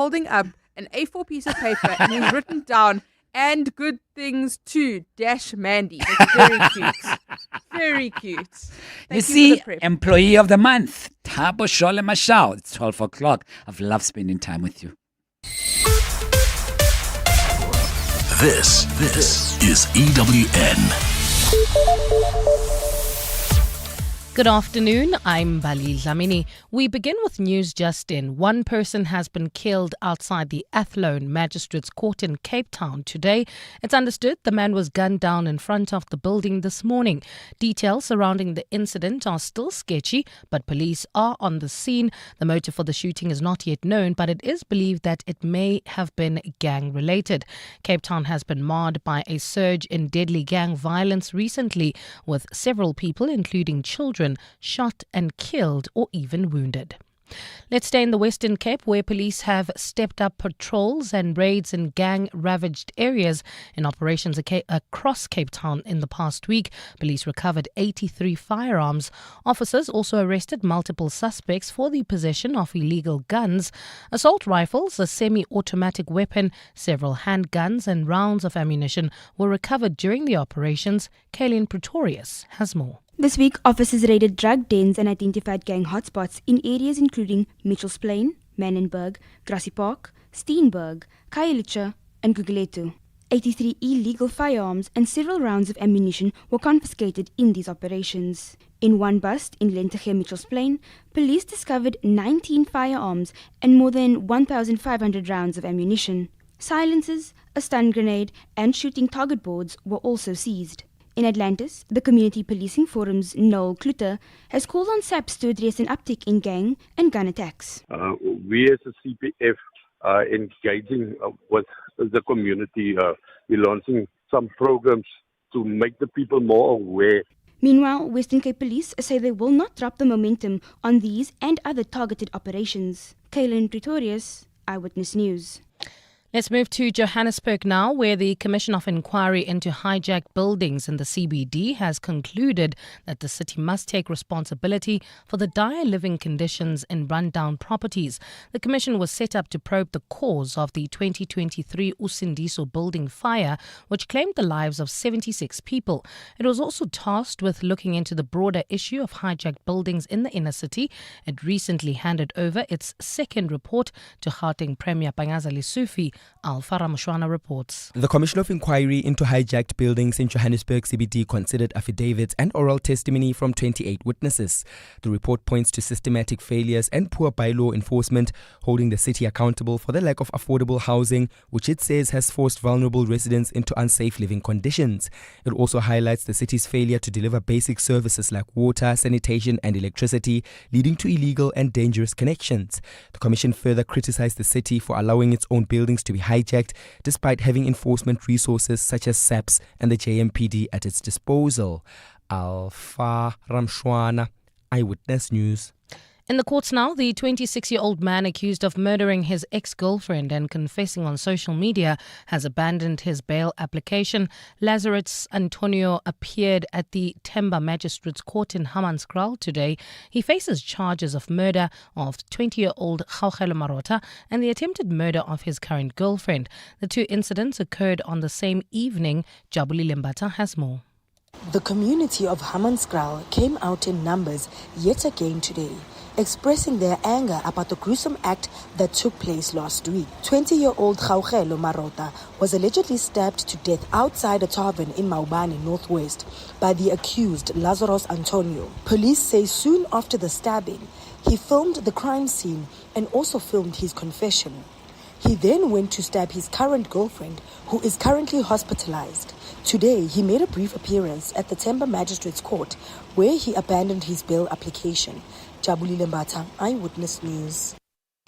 holding up an A4 piece of paper and he's written down, "and good things too, Mandy." That's very cute. Very cute. You see, Employee of the Month, Thabo Shole Mashao. It's 12 o'clock. I've loved spending time with you. This is EWN. Good afternoon, I'm Bali Dlamini. We begin with news just in. One person has been killed outside the Athlone Magistrates Court in Cape Town today. It's understood the man was gunned down in front of the building this morning. Details surrounding the incident are still sketchy, but police are on the scene. The motive for the shooting is not yet known, but it is believed that it may have been gang-related. Cape Town has been marred by a surge in deadly gang violence recently, with several people, including children, shot and killed or even wounded. Let's stay in the Western Cape, where police have stepped up patrols and raids in gang-ravaged areas in operations across Cape Town in the past week. Police recovered 83 firearms. Officers also arrested multiple suspects for the possession of illegal guns, assault rifles, a semi-automatic weapon, several handguns and rounds of ammunition were recovered during the operations. Kaylin Pretorius has more. This week, officers raided drug dens and identified gang hotspots in areas including Mitchell's Plain, Manenberg, Grassy Park, Steenberg, Khayelitsha and Guguletu. 83 illegal firearms and several rounds of ammunition were confiscated in these operations. In one bust in Lenteghe, Mitchell's Plain, police discovered 19 firearms and more than 1,500 rounds of ammunition. Silencers, a stun grenade and shooting target boards were also seized. In Atlantis, the Community Policing Forum's Noel Kluter has called on SAPS to address an uptick in gang and gun attacks. We as a CPF are engaging with the community. We're launching some programs to make the people more aware. Meanwhile, Western Cape Police say they will not drop the momentum on these and other targeted operations. Kaylin Pretorius, Eyewitness News. Let's move to Johannesburg now, where the Commission of Inquiry into Hijacked buildings in the CBD has concluded that the city must take responsibility for the dire living conditions in rundown properties. The commission was set up to probe the cause of the 2023 Usindiso building fire, which claimed the lives of 76 people. It was also tasked with looking into the broader issue of hijacked buildings in the inner city. It recently handed over its second report to Gauteng Premier Panyaza Lesufi. Alpha Ramshwana reports. The Commission of Inquiry into Hijacked buildings in Johannesburg CBD considered affidavits and oral testimony from 28 witnesses. The report points to systematic failures and poor bylaw enforcement, holding the city accountable for the lack of affordable housing, which it says has forced vulnerable residents into unsafe living conditions. It also highlights the city's failure to deliver basic services like water, sanitation and electricity, leading to illegal and dangerous connections. The Commission further criticized the city for allowing its own buildings to be hijacked, despite having enforcement resources such as SAPS and the JMPD at its disposal. Alpha Ramshwana, Eyewitness News. In the courts now, the 26-year-old man accused of murdering his ex-girlfriend and confessing on social media has abandoned his bail application. Lazarus Antonio appeared at the Themba Magistrates Court in Hammanskraal today. He faces charges of murder of 20-year-old Gaugelo Marota and the attempted murder of his current girlfriend. The two incidents occurred on the same evening. Jabulile Mbata has more. The community of Hammanskraal came out in numbers yet again today, expressing their anger about the gruesome act that took place last week. 20-year-old Gaugelo Marota was allegedly stabbed to death outside a tavern in Maubane, Northwest, by the accused Lazarus Antonio. Police say soon after the stabbing, he filmed the crime scene and also filmed his confession. He then went to stab his current girlfriend, who is currently hospitalized. Today, he made a brief appearance at the Themba Magistrates Court, where he abandoned his bail application. Jabulile Mbata, Eyewitness News.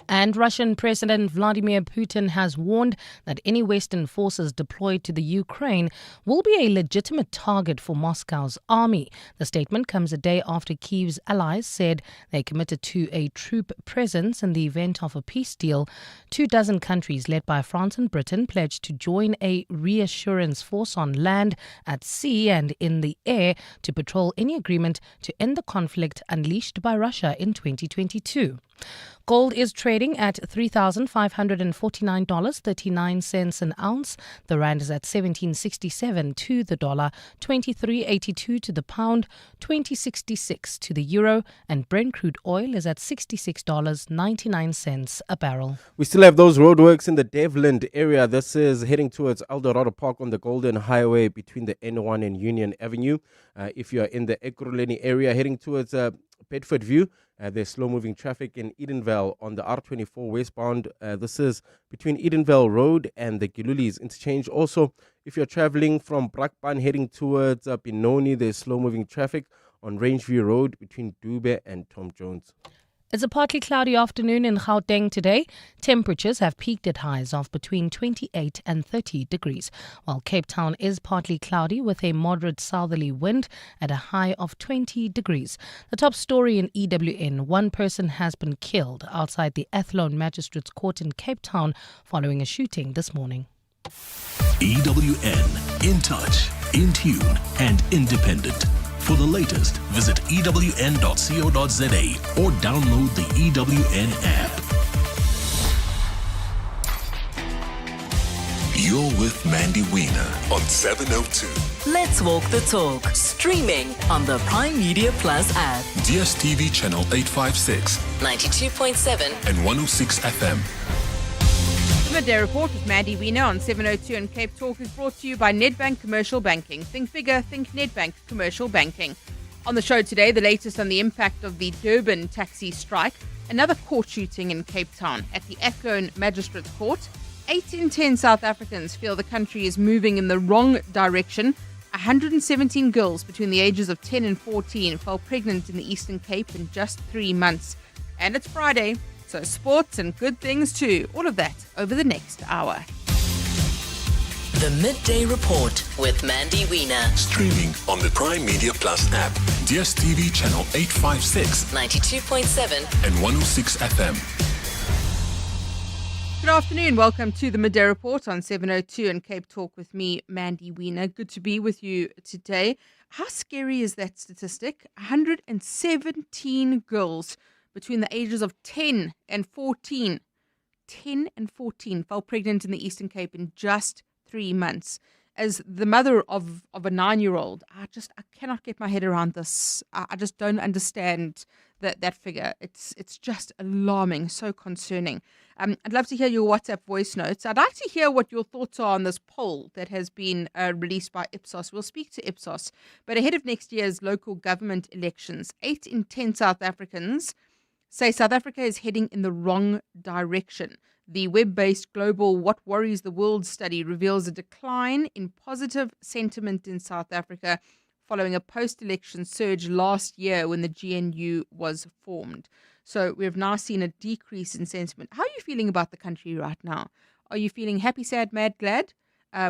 And Russian President Vladimir Putin has warned that any Western forces deployed to the Ukraine will be a legitimate target for Moscow's army. The statement comes a day after Kyiv's allies said they committed to a troop presence in the event of a peace deal. 24 countries led by France and Britain pledged to join a reassurance force on land, at sea and in the air to patrol any agreement to end the conflict unleashed by Russia in 2022. Gold is trading at $3,549.39 an ounce. The rand is at 17.67 to the dollar, 23.82 to the pound, 20.66 to the euro, and Brent crude oil is at $66.99 a barrel. We still have those roadworks in the Devland area. This is heading towards Eldorado Park on the Golden Highway between the N1 and Union Avenue. If you are in the Ekurhuleni area heading towards Bedford View, there's slow-moving traffic in Edenvale on the R24 westbound. This is between Edenvale Road and the Gilulis interchange. Also, if you're traveling from Brakpan heading towards Benoni, there's slow-moving traffic on Rangeview Road between Dube and Tom Jones. It's a partly cloudy afternoon in Gauteng today. Temperatures have peaked at highs of between 28 and 30 degrees, while Cape Town is partly cloudy with a moderate southerly wind at a high of 20 degrees. The top story in EWN: one person has been killed outside the Athlone Magistrates Court in Cape Town following a shooting this morning. EWN, in touch, in tune, and independent. For the latest, visit ewn.co.za or download the EWN app. You're with Mandy Wiener on 702. Let's walk the talk. Streaming on the Prime Media Plus app. DSTV channel 856, 92.7 and 106 FM. Midday Report with Mandy Wiener on 702 and Cape Talk is brought to you by Nedbank Commercial Banking. Think bigger, think Nedbank Commercial Banking. On the show today, the latest on the impact of the Durban taxi strike, another court shooting in Cape Town at the Athlone Magistrates Court. 8 in 10 South Africans feel the country is moving in the wrong direction. 117 girls between the ages of 10 and 14 fell pregnant in the Eastern Cape in just 3 months. And it's Friday. So sports and good things too. All of that over the next hour. The Midday Report with Mandy Wiener. Streaming on the Prime Media Plus app, DSTV channel 856, 92.7 and 106 FM. Good afternoon. Welcome to the Midday Report on 702 and Cape Talk with me, Mandy Wiener. Good to be with you today. How scary is that statistic? 117 girls between the ages of 10 and 14 fell pregnant in the Eastern Cape in just 3 months. As the mother of a 9-year-old, I cannot get my head around this. I just don't understand that figure. It's just alarming, so concerning. I'd love to hear your WhatsApp voice notes. I'd like to hear what your thoughts are on this poll that has been released by Ipsos. We'll speak to Ipsos. But ahead of next year's local government elections, 8 in 10 South Africans say South Africa is heading in the wrong direction. The web-based global What Worries the World study reveals a decline in positive sentiment in South Africa following a post-election surge last year when the GNU was formed. So we have now seen a decrease in sentiment. How are you feeling about the country right now? Are you feeling happy, sad, mad, glad?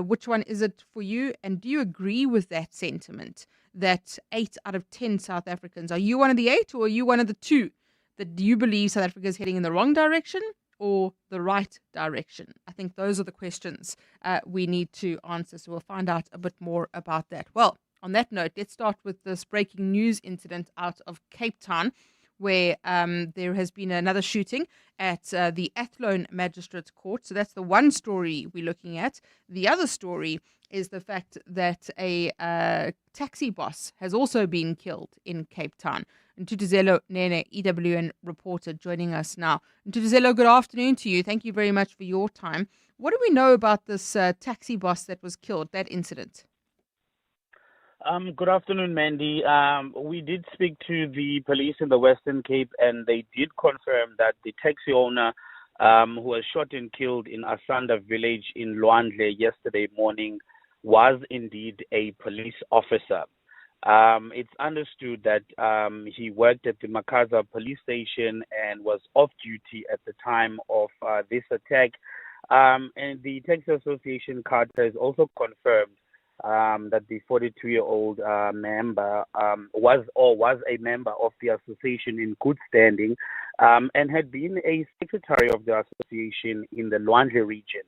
Which one is it for you? And do you agree with that sentiment that 8 out of 10 South Africans, are you one of the 8 or are you one of the 2? That do you believe South Africa is heading in the wrong direction or the right direction? I think those are the questions we need to answer. So we'll find out a bit more about that. Well, on that note, let's start with this breaking news incident out of Cape Town, where there has been another shooting at the Athlone Magistrates Court. So that's the one story we're looking at. The other story is the fact that a taxi boss has also been killed in Cape Town. And Ntutuzelo Nene, EWN reporter, joining us now. Ntutuzelo, good afternoon to you. Thank you very much for your time. What do we know about this taxi boss that was killed, that incident? Good afternoon, Mandy. We did speak to the police in the Western Cape, and they did confirm that the taxi owner who was shot and killed in Asanda village in Luandle yesterday morning was indeed a police officer. It's understood that he worked at the Makaza police station and was off duty at the time of this attack. And the Taxi Association Carter has also confirmed that the 42-year-old member was a member of the association in good standing and had been a secretary of the association in the Luandle region.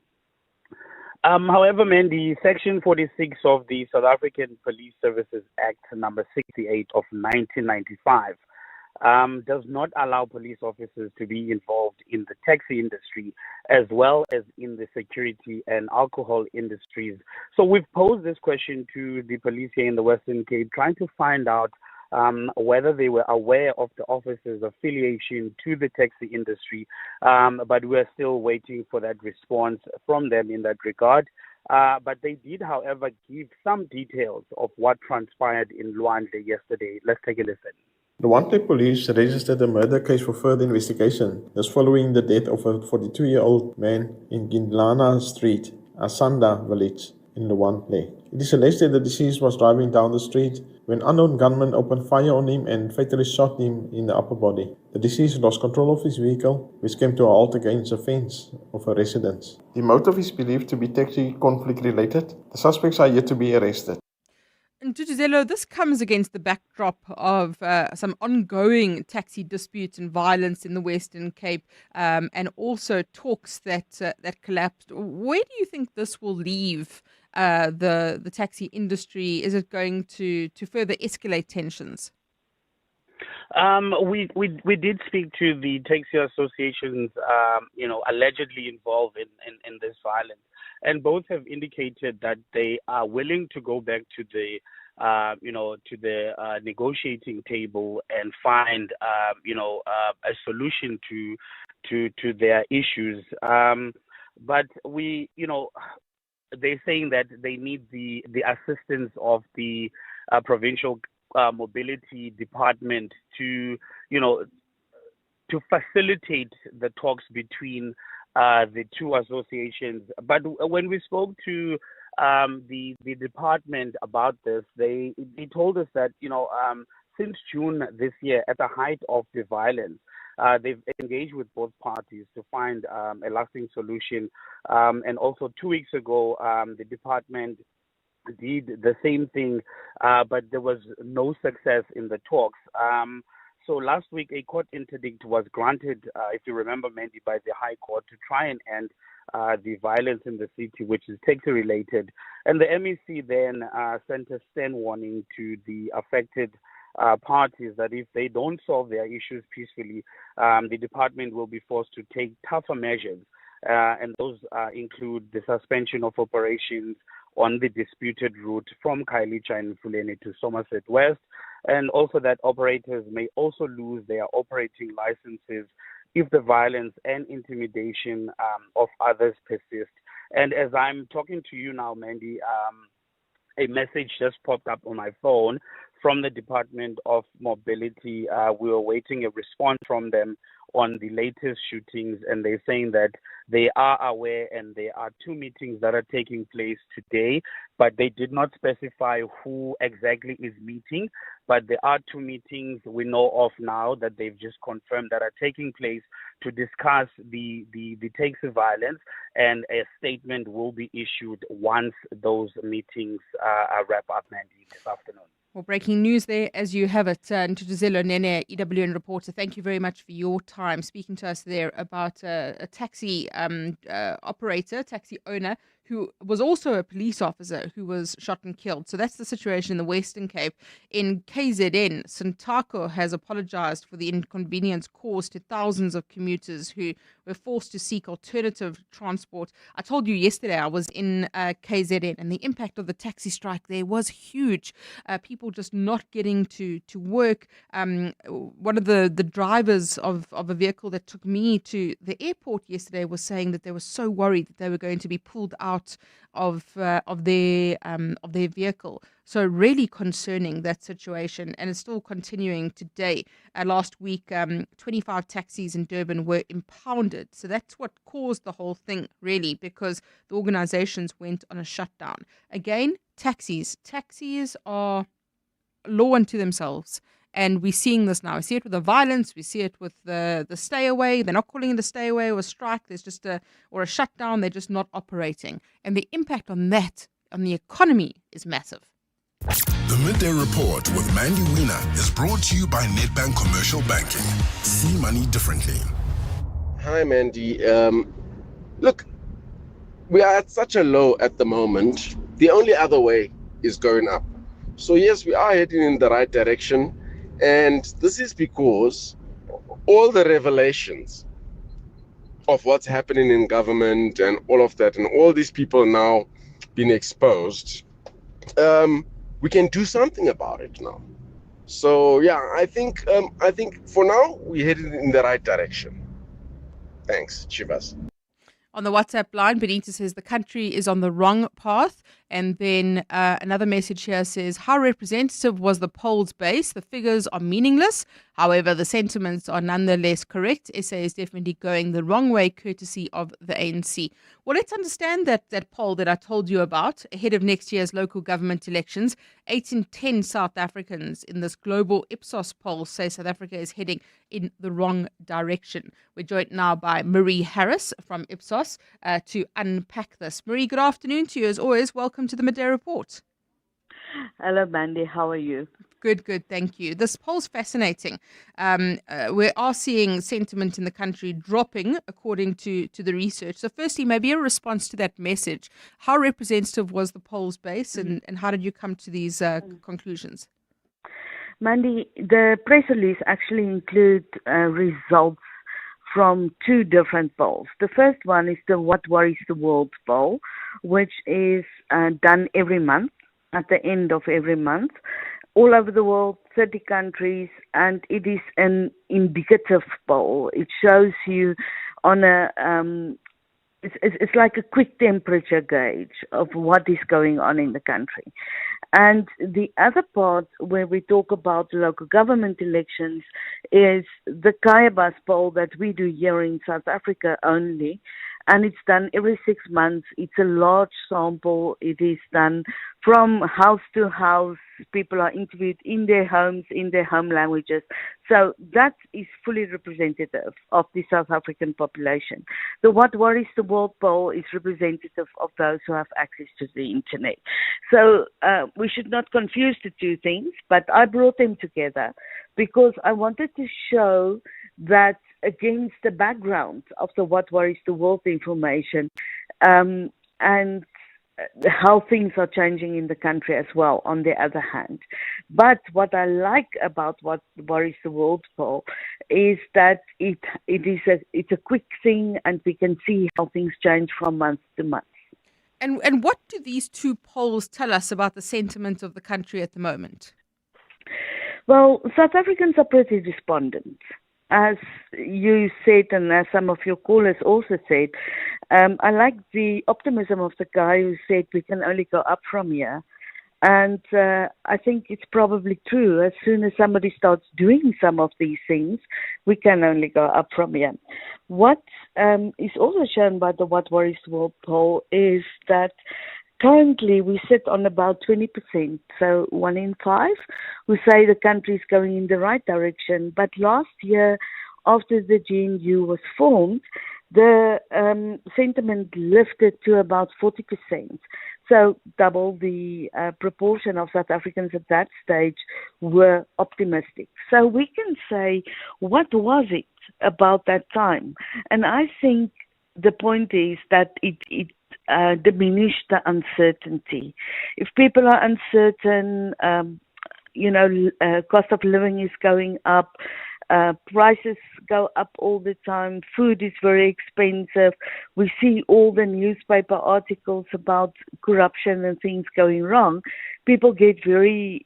However, Mandy, Section 46 of the South African Police Services Act number 68 of 1995 does not allow police officers to be involved in the taxi industry as well as in the security and alcohol industries. So we've posed this question to the police here in the Western Cape, trying to find out whether they were aware of the officers' affiliation to the taxi industry, but we're still waiting for that response from them in that regard. But they did, however, give some details of what transpired in Luandle yesterday. Let's take a listen. Luandle police registered a murder case for further investigation. This following the death of a 42-year-old man in Gindlana Street, Asanda village in Luandle. It is alleged that the deceased was driving down the street when unknown gunmen opened fire on him and fatally shot him in the upper body. The deceased lost control of his vehicle, which came to a halt against a fence of a residence. The motive is believed to be taxi conflict related. The suspects are yet to be arrested. And Tutuzelo, this comes against the backdrop of some ongoing taxi disputes and violence in the Western Cape, and also talks that collapsed. Where do you think this will leave the taxi industry? Is it going to further escalate tensions? We did speak to the taxi associations, allegedly involved in this violence, and both have indicated that they are willing to go back to the negotiating table and find a solution to their issues. But they're saying that they need the assistance of the provincial mobility department to facilitate the talks between the two associations. But when we spoke to the department about this, they told us that since June this year, at the height of the violence, they've engaged with both parties to find a lasting solution. And also 2 weeks ago, the department did the same thing, but there was no success in the talks. So last week, a court interdict was granted, if you remember, Mandy, by the High Court to try and end the violence in the city, which is taxi-related. And the MEC then sent a stern warning to the affected parties that if they don't solve their issues peacefully, the department will be forced to take tougher measures. And those include the suspension of operations on the disputed route from Khayelitsha and Mfuleni to Somerset West, and also that operators may also lose their operating licenses if the violence and intimidation of others persist. And as I'm talking to you now, Mandy, a message just popped up on my phone from the Department of Mobility. We were waiting a response from them on the latest shootings, and they're saying that they are aware and there are 2 meetings that are taking place today, but they did not specify who exactly is meeting. But there are 2 meetings we know of now that they've just confirmed that are taking place to discuss the taxi violence, and a statement will be issued once those meetings wrap up, Mandy, this afternoon. Well, breaking news there as you have it. Ntutuzelo Nene, EWN reporter, thank you very much for your time speaking to us there about a taxi operator, taxi owner, who was also a police officer who was shot and killed. So that's the situation in the Western Cape. In KZN, Sintako has apologized for the inconvenience caused to thousands of commuters who were forced to seek alternative transport. I told you yesterday I was in KZN, and the impact of the taxi strike there was huge. People just not getting to work. One of the drivers of a vehicle that took me to the airport yesterday was saying that they were so worried that they were going to be pulled out of their vehicle. So really concerning, that situation, and it's still continuing today. Last week, 25 taxis in Durban were impounded. So that's what caused the whole thing, really, because the organizations went on a shutdown. Again, taxis are law unto themselves. And we're seeing this now. We see it with the violence. We see it with the stay away. They're not calling it a stay away or a strike. There's just a shutdown. They're just not operating. And the impact on that, on the economy, is massive. The Midday Report with Mandy Wiener is brought to you by Nedbank Commercial Banking. See money differently. Hi, Mandy. Look, we are at such a low at the moment. The only other way is going up. So yes, we are heading in the right direction. And this is because all the revelations of what's happening in government and all of that, and all these people now being exposed, we can do something about it now. So yeah, I think for now we're headed in the right direction. Thanks, Chivas. On the WhatsApp line, Benita says the country is on the wrong path. And then another message here says, how representative was the polls base? The figures are meaningless. However, the sentiments are nonetheless correct. SA is definitely going the wrong way, courtesy of the ANC. Well, let's understand that poll that I told you about ahead of next year's local government elections. 8 in 10 South Africans in this global Ipsos poll say South Africa is heading in the wrong direction. We're joined now by Marie Harris from Ipsos to unpack this. Marie, good afternoon to you as always. Welcome to the Midday Report. Hello, Mandy. How are you? Good, thank you. This poll's fascinating. We are seeing sentiment in the country dropping according to the research. So firstly, maybe a response to that message. How representative was the poll's base and how did you come to these conclusions? Mandy, the press release actually includes results from two different polls. The first one is the What Worries the World poll, which is done every month, at the end of every month, all over the world, 30 countries, and it is an indicative poll. It shows you on a, it's like a quick temperature gauge of what is going on in the country. And the other part where we talk about local government elections is the Kayabas poll that we do here in South Africa only. And it's done every 6 months. It's a large sample. It is done from house to house. People are interviewed in their homes, in their home languages. So that is fully representative of the South African population. The What Worries the World poll is representative of those who have access to the internet. So we should not confuse the two things, but I brought them together because I wanted to show that against the background of the What Worries the World information and how things are changing in the country as well, on the other hand. But what I like about What Worries the World poll is that it's a quick thing and we can see how things change from month to month. And what do these two polls tell us about the sentiment of the country at the moment? Well, South Africans are pretty despondent. As you said, and as some of your callers also said, I like the optimism of the guy who said we can only go up from here. And I think it's probably true. As soon as somebody starts doing some of these things, we can only go up from here. What is also shown by the What Worries the World poll is that currently we sit on about 20%, so 1 in 5 who say the country is going in the right direction. But last year, after the GNU was formed, the sentiment lifted to about 40%. So double the proportion of South Africans at that stage were optimistic. So we can say, what was it about that time? And I think the point is that it diminish the uncertainty. If people are uncertain, cost of living is going up, prices go up all the time, food is very expensive. We see all the newspaper articles about corruption and things going wrong. People get very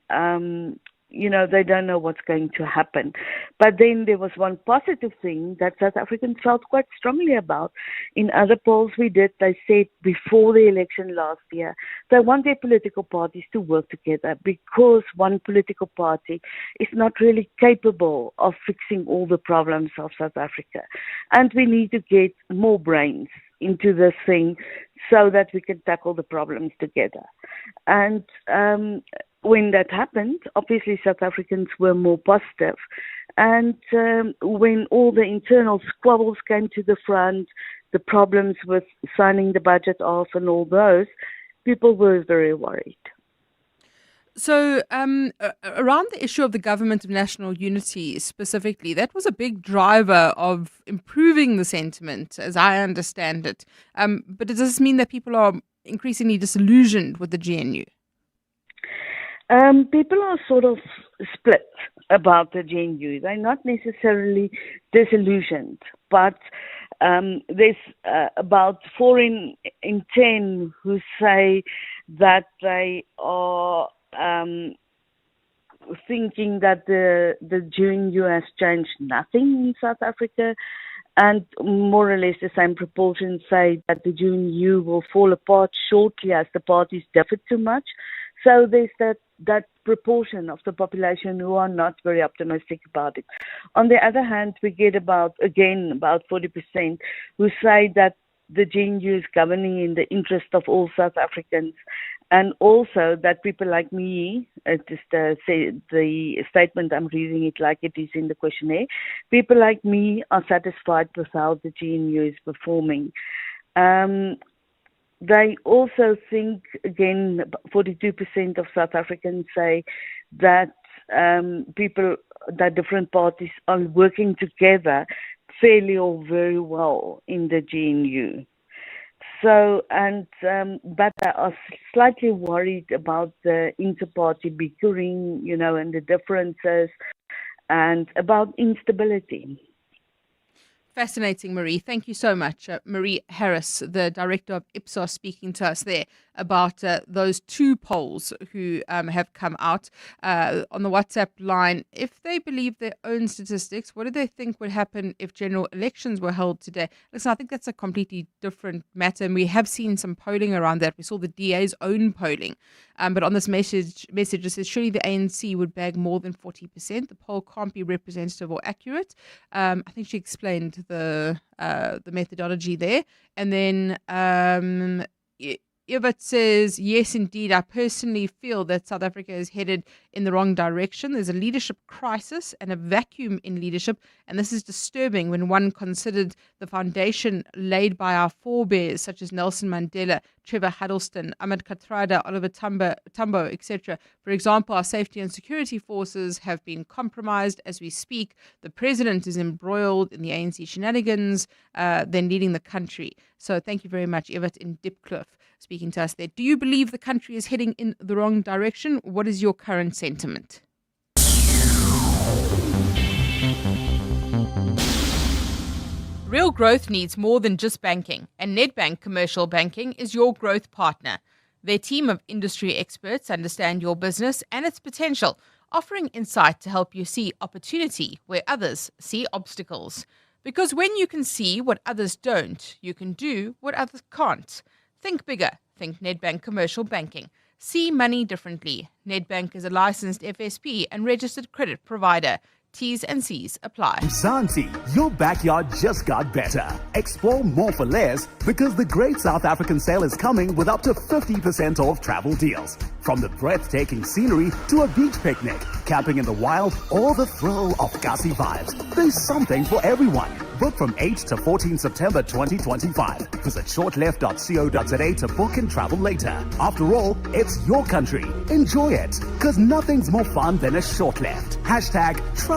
they don't know what's going to happen. But then there was one positive thing that South Africans felt quite strongly about. In other polls we did, they said before the election last year, they want their political parties to work together because one political party is not really capable of fixing all the problems of South Africa. And we need to get more brains into this thing so that we can tackle the problems together. And when that happened, obviously South Africans were more positive. And when all the internal squabbles came to the front, the problems with signing the budget off and all those, people were very worried. So around the issue of the Government of National Unity specifically, that was a big driver of improving the sentiment, as I understand it. But does this mean that people are increasingly disillusioned with the GNU? People are sort of split. about the GNU. They're not necessarily disillusioned, but there's about 4 in 10 who say that they are thinking that the GNU has changed nothing in South Africa, and more or less the same proportion say that the GNU will fall apart shortly as the parties differ too much. So there's that proportion of the population who are not very optimistic about it. On the other hand, we get about 40% who say that the GNU is governing in the interest of all South Africans, and also that people like me, just say the statement, I'm reading it like it is in the questionnaire, people like me are satisfied with how the GNU is performing. They also think, again, 42% of South Africans say that that different parties are working together fairly or very well in the GNU. So, but they are slightly worried about the inter-party bickering, and the differences, and about instability. Fascinating, Marie. Thank you so much. Marie Harris, the director of Ipsos, speaking to us there about those 2 polls who have come out on the WhatsApp line. If they believe their own statistics, what do they think would happen if general elections were held today? Listen, I think that's a completely different matter, and we have seen some polling around that. We saw the DA's own polling. But on this message, it says, surely the ANC would bag more than 40%. The poll can't be representative or accurate. I think she explained the methodology there. And then Evert says, yes, indeed, I personally feel that South Africa is headed in the wrong direction. There's a leadership crisis and a vacuum in leadership, and this is disturbing when one considered the foundation laid by our forebears, such as Nelson Mandela, Trevor Huddleston, Ahmed Kathrada, Oliver Tambo, etc. For example, our safety and security forces have been compromised as we speak. The president is embroiled in the ANC shenanigans, then leading the country. So thank you very much, Everett in Dipkloof, speaking to us there. Do you believe the country is heading in the wrong direction? What is your current sentiment? Real growth needs more than just banking, and Nedbank Commercial Banking is your growth partner. Their team of industry experts understand your business and its potential, offering insight to help you see opportunity where others see obstacles. Because when you can see what others don't, you can do what others can't. Think bigger. Think Nedbank Commercial Banking. See money differently. Nedbank is a licensed FSP and registered credit provider. T's and C's apply. Mzansi, your backyard just got better. Explore more for less because the Great South African Sale is coming with up to 50% off travel deals. From the breathtaking scenery to a beach picnic, camping in the wild, or the thrill of Gussie vibes, there's something for everyone. Book from 8 to 14 September 2025. Visit shortleft.co.za to book and travel later. After all, it's your country. Enjoy it, because nothing's more fun than a short left.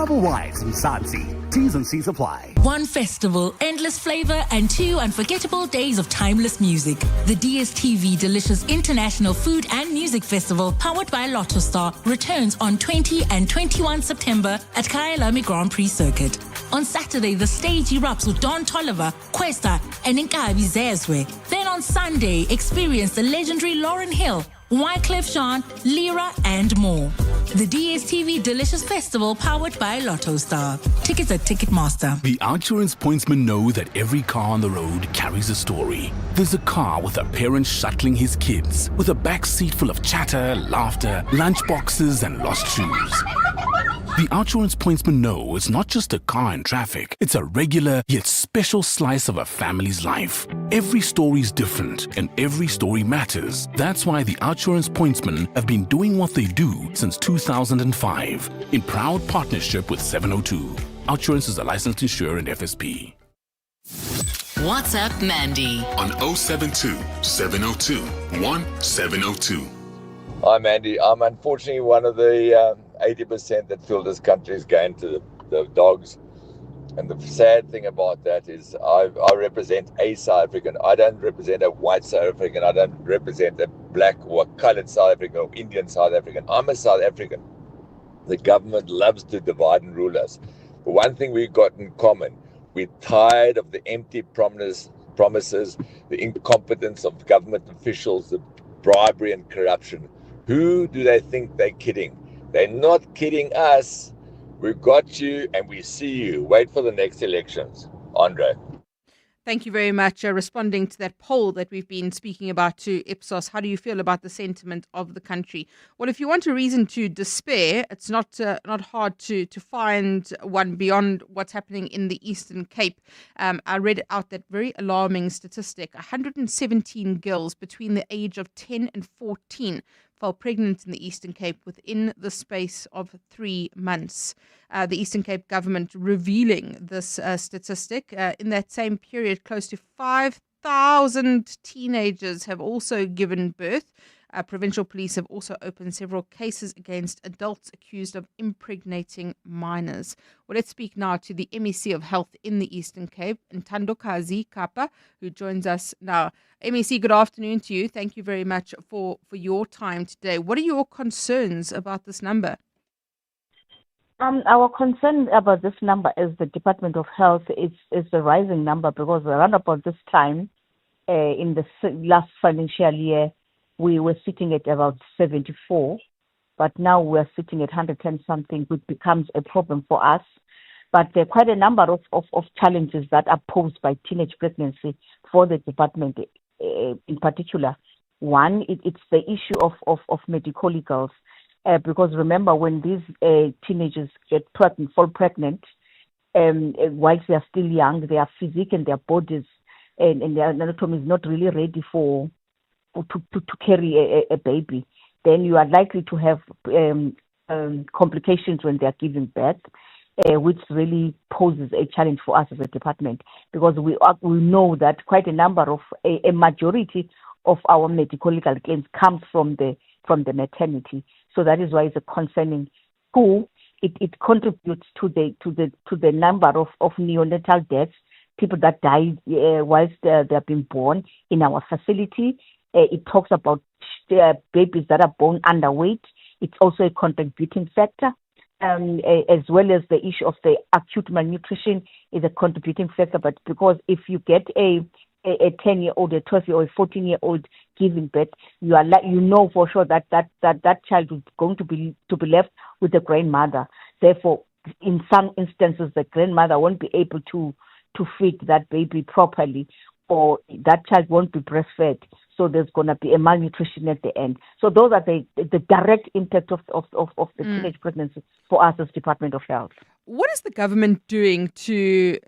#TravelWise Mzansi. T's and C's apply. One festival, endless flavor, and 2 unforgettable days of timeless music. The DSTV Delicious International Food and Music Festival, powered by Lotto Star, returns on 20 and 21 September at Kyalami Grand Prix Circuit. On Saturday, the stage erupts with Don Toliver, Questa, and Nkabi Zezwe. Then on Sunday, experience the legendary Lauryn Hill, Wyclef Jean, Lyra, and more. The DSTV Delicious Festival, powered by Lotto Star. Tickets at Ticketmaster. The Outsurance pointsmen know that every car on the road carries a story. There's a car with a parent shuttling his kids, with a back seat full of chatter, laughter, lunchboxes, and lost shoes. The Outsurance pointsmen know it's not just a car in traffic, it's a regular yet special slice of a family's life. Every story's different and every story matters. That's why the Outsurance pointsmen have been doing what they do since 2005 in proud partnership with 702. Outsurance is a licensed insurer and FSP. WhatsApp Mandy on 072 702 1702. Hi Mandy, I'm unfortunately one of the 80% that feel this country is going to the dogs. And the sad thing about that is I represent a South African. I don't represent a white South African. I don't represent a black or colored South African or Indian South African. I'm a South African. The government loves to divide and rule us. But one thing we've got in common, we're tired of the empty promises, the incompetence of government officials, the bribery and corruption. Who do they think they're kidding? They're not kidding us. We've got you and we see you. Wait for the next elections. Andre. Thank you very much. Responding to that poll that we've been speaking about to Ipsos, how do you feel about the sentiment of the country? Well, if you want a reason to despair, it's not hard to find one beyond what's happening in the Eastern Cape. I read out that very alarming statistic. 117 girls between the age of 10 and 14 fell pregnant in the Eastern Cape within the space of 3 months. The Eastern Cape government revealing this statistic. In that same period, close to 5,000 teenagers have also given birth. Provincial police have also opened several cases against adults accused of impregnating minors. Well, let's speak now to the MEC of Health in the Eastern Cape, Ntandokazi Kapa, who joins us now. MEC, good afternoon to you. Thank you very much for your time today. What are your concerns about this number? Our concern about this number is the Department of Health is a rising number because around about this time in the last financial year, we were sitting at about 74, but now we're sitting at 110 something, which becomes a problem for us. But there are quite a number of challenges that are posed by teenage pregnancy for the department in particular. One, it's the issue of medical legals. Because remember, when these teenagers fall pregnant, whilst they are still young, their physique and their bodies and their anatomy is not really ready to carry a baby. Then you are likely to have complications when they are giving birth, which really poses a challenge for us as a department, because we know that quite a number of a majority of our medical legal claims comes from the maternity. So that is why it's a concerning tool. It contributes to the number of neonatal deaths, people that die whilst they have been born in our facility. It talks about babies that are born underweight. It's also a contributing factor, as well as the issue of the acute malnutrition is a contributing factor. But because if you get a 10-year-old, a 12-year-old, a 14-year-old giving birth, you know for sure that child is going to be left with the grandmother. Therefore, in some instances, the grandmother won't be able to feed that baby properly, or that child won't be breastfed. So there's going to be a malnutrition at the end. So those are the direct impact of the teenage pregnancy for us as Department of Health. What is the government doing to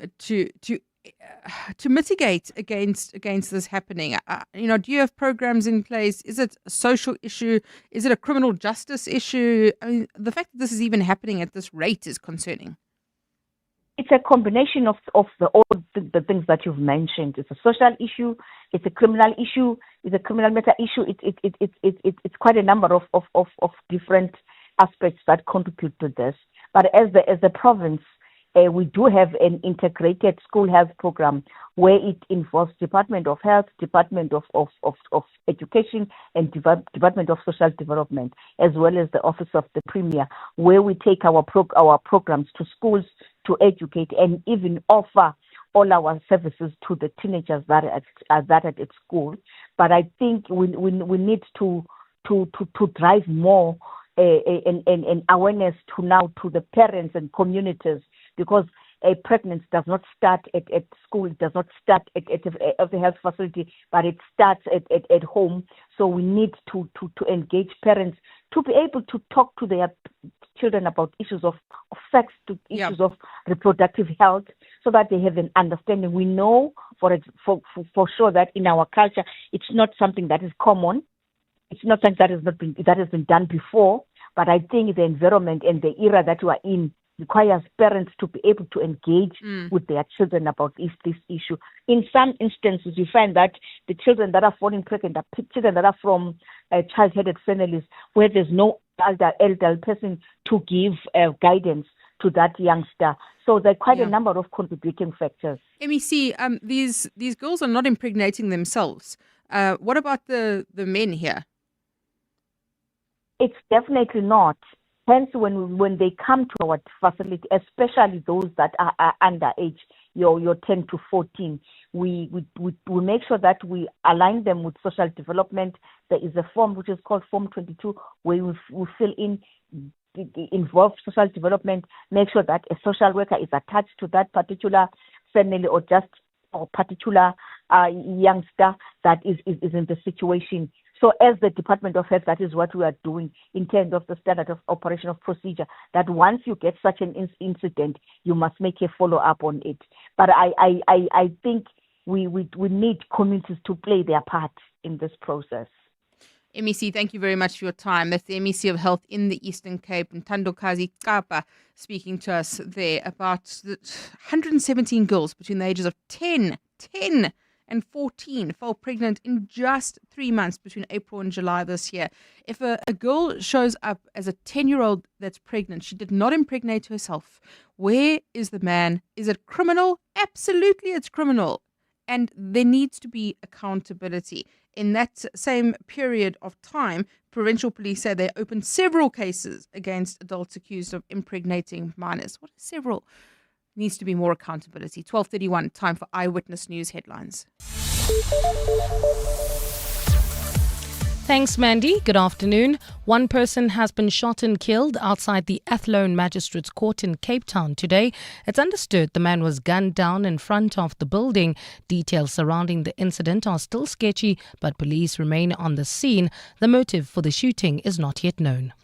mitigate against this happening? Do you have programs in place? Is it a social issue? Is it a criminal justice issue? I mean, the fact that this is even happening at this rate is concerning. It's a combination of all the things that you've mentioned. It's a social issue. It's a criminal issue. It's a criminal matter issue. It's quite a number of different aspects that contribute to this. But as the province, we do have an integrated school health program where it involves Department of Health, Department of Education, and Department of Social Development, as well as the Office of the Premier, where we take our programs to schools to educate and even offer all our services to the teenagers that are at school. But I think we need to drive more an awareness to the parents and communities, because a pregnancy does not start at school, it does not start at the health facility, but it starts at home. So we need to engage parents to be able to talk to their children about issues of sex, to issues of reproductive health, so that they have an understanding. We know for sure that in our culture, it's not something that is common. It's not something that has been done before. But I think the environment and the era that we are in requires parents to be able to engage with their children about this issue. In some instances, you find that the children that are falling pregnant are children that are from child-headed families where there's no elder person to give guidance to that youngster. So there are quite a number of contributing factors. MEC, these girls are not impregnating themselves. What about the men here? It's definitely not. Hence, when they come to our facility, especially those that are underage, your 10 to 14, we make sure that we align them with social development. There is a form which is called Form 22, where we fill in, involve social development, make sure that a social worker is attached to that particular family or just a particular youngster that is in the situation. So as the Department of Health, that is what we are doing in terms of the standard of operation of procedure, that once you get such an incident, you must make a follow-up on it. But I think we need communities to play their part in this process. MEC, thank you very much for your time. That's the MEC of Health in the Eastern Cape, and Ntandokazi Kapa, speaking to us there about the 117 girls between the ages of 10 and 14 fell pregnant in just 3 months between April and July this year. If a girl shows up as a 10-year-old that's pregnant, she did not impregnate herself. Where is the man? Is it criminal? Absolutely, it's criminal. And there needs to be accountability. In that same period of time, provincial police say they opened several cases against adults accused of impregnating minors. What is several? Needs to be more accountability. 12:31, time for Eyewitness News headlines. Thanks, Mandy. Good afternoon. One person has been shot and killed outside the Athlone Magistrates Court in Cape Town today. It's understood the man was gunned down in front of the building. Details surrounding the incident are still sketchy, but police remain on the scene. The motive for the shooting is not yet known.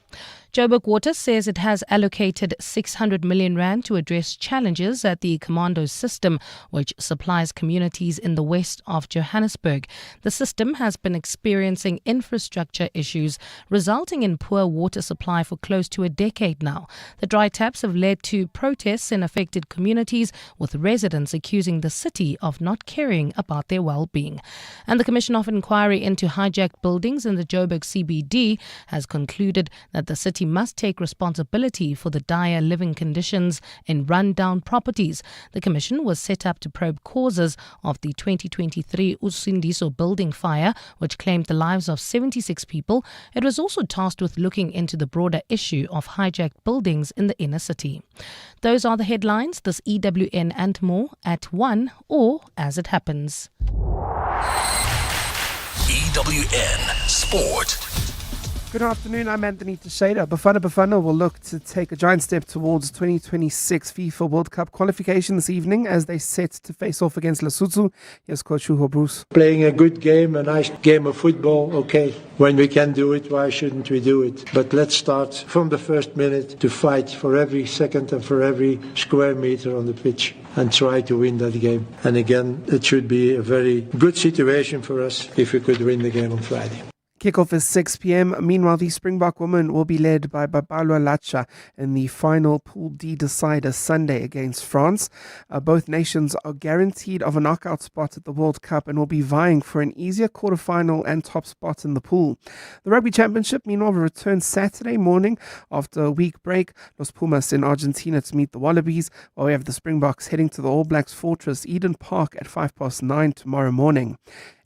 Joburg Water says it has allocated 600 million rand to address challenges at the Commando system, which supplies communities in the west of Johannesburg. The system has been experiencing infrastructure issues, resulting in poor water supply for close to a decade now. The dry taps have led to protests in affected communities, with residents accusing the city of not caring about their well-being. And the Commission of Inquiry into Hijacked buildings in the Joburg CBD has concluded that the city must take responsibility for the dire living conditions in run-down properties. The commission was set up to probe causes of the 2023 Usindiso building fire, which claimed the lives of 76 people. It was also tasked with looking into the broader issue of hijacked buildings in the inner city. Those are the headlines. This EWN and more at 1 or as it happens. EWN Sport. Good afternoon, I'm Anthony Teixeira. Bafana will look to take a giant step towards 2026 FIFA World Cup qualification this evening as they set to face off against Lesotho. Here's Coach Hugo Bruce. Playing a good game, a nice game of football, okay. When we can do it, why shouldn't we do it? But let's start from the first minute to fight for every second and for every square meter on the pitch and try to win that game. And again, it should be a very good situation for us if we could win the game on Friday. Kickoff is 6 p.m. Meanwhile, the Springbok women will be led by Babalwa Lacha in the final Pool D decider Sunday against France. Both nations are guaranteed of a knockout spot at the World Cup and will be vying for an easier quarterfinal and top spot in the pool. The Rugby Championship, meanwhile, will return Saturday morning after a week break. Los Pumas in Argentina to meet the Wallabies, while we have the Springboks heading to the All Blacks Fortress Eden Park at 9:05 tomorrow morning.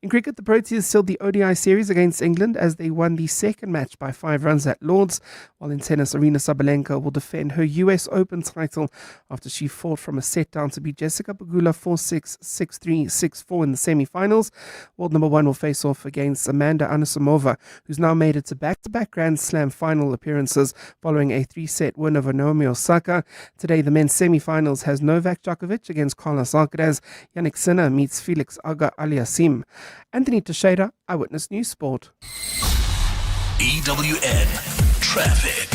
In cricket, the Proteas sealed the ODI series against England as they won the second match by 5 runs at Lord's, while in tennis, Arina Sabalenka will defend her US Open title after she fought from a set down to beat Jessica Pegula 4-6, 6-3, 6-4 in the semi-finals. World number 1 will face off against Amanda Anisimova, who's now made it to back-to-back Grand Slam final appearances following a 3-set win over Naomi Osaka. Today, the men's semi-finals has Novak Djokovic against Carlos Alcaraz. Yannick Sinner meets Felix Auger-Aliassime. Anthony Teixeira, Eyewitness News Sport. EWN Traffic.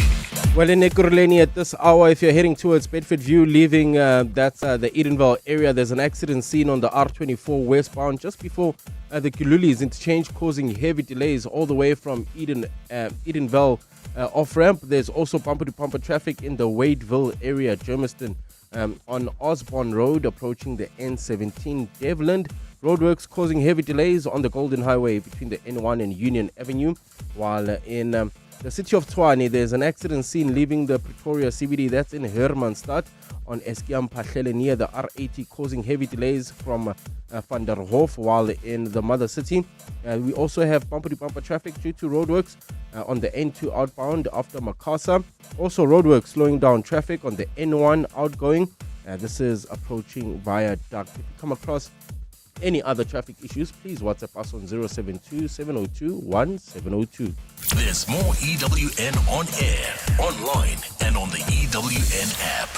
Well, in Ekurhuleni at this hour, if you're heading towards Bedford View, leaving that's the Edenvale area, there's an accident scene on the R24 westbound just before the Kilulis interchange, causing heavy delays all the way from Edenvale off-ramp. There's also bumper-to-bumper traffic in the Wadeville area, Germiston, on Osborne Road, approaching the N17 Devland. Roadworks causing heavy delays on the Golden Highway between the N1 and Union Avenue, while in the city of Tshwane, there's an accident scene leaving the Pretoria CBD, that's in Hermanstad, on Eskiam Pahlele near the R80, causing heavy delays from Van der Hof while in the mother city. We also have bumper-to-bumper traffic due to roadworks on the N2 outbound after Makasa. Also roadworks slowing down traffic on the N1 outgoing. This is approaching Viaduct. If you come across any other traffic issues, please WhatsApp us on 072-702-1702. There's more EWN on air, online, and on the EWN app.